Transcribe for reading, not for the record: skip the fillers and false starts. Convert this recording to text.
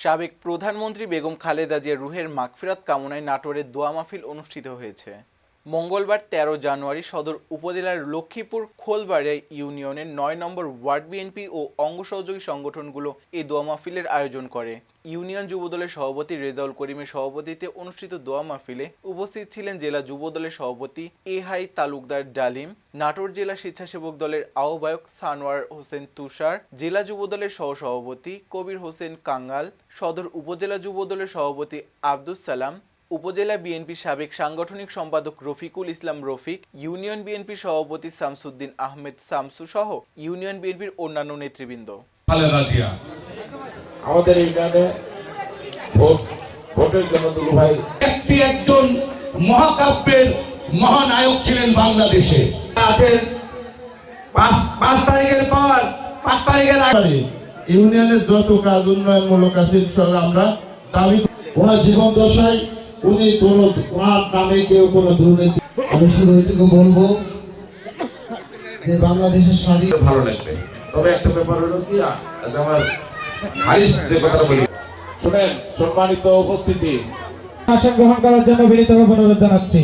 সাবেক প্রধানমন্ত্রী বেগম খালেদা জিয়ার রুহের মাগফিরাত কামনায় নাটোরে দোয়া মাহফিল অনুষ্ঠিত হয়েছে। মঙ্গলবার ১৩ জানুয়ারি সদর উপজেলার লক্ষ্মীপুর খোলবাড়িয়া ইউনিয়নের ৯ নম্বর ওয়ার্ড বিএনপি ও অঙ্গ সহযোগী সংগঠনগুলো এই দোয়া মাহফিলের আয়োজন করে। ইউনিয়ন যুবদলের সভাপতি রেজাউল করিমের সভাপতিত্বে অনুষ্ঠিত দোয়া মাহফিলে উপস্থিত ছিলেন জেলা যুবদলের সভাপতি এহাই তালুকদার ডালিম, নাটোর জেলা স্বেচ্ছাসেবক দলের আহ্বায়ক সানোয়ার হোসেন তুষার, জেলা যুবদলের সহসভাপতি কবির হোসেন কাঙ্গাল, সদর উপজেলা যুবদলের সভাপতি আব্দুস সালাম, উপজেলা বিএনপির সাবেক সাংগঠনিক সম্পাদক রফিকুল ইসলাম রফিক, ইউনিয়ন বিএনপির সভাপতি শামসুদ্দিন আহমেদ শামসু সহ ইউনিয়ন বিএনপির অন্যান্য নেতৃবৃন্দ। আমাদের এইখানে ভোটের জন্য দুলু ভাই একজন মহাকাব্যের মহানায়ক ছিলেন বাংলাদেশে। 5 তারিখের পর 5 তারিখের আগে ইউনিয়নের যত কাজ উন্নয়নমূলক আছে আমরা দাবি কোন জীবন দশায় উনি কোন নামে কেউ কোন দুর্নীতি। আমি শুধু এটুকু বলবো যে বাংলাদেশের স্বাধীন ভালো লাগবে। তবে একটা ব্যাপার হলো কি আমার হারিস যে কথা বলি শুনেন, সম্মানিত উপস্থিতি আসন গ্রহণ করার জন্য বিনীতভাবে অনুরোধ জানাচ্ছি।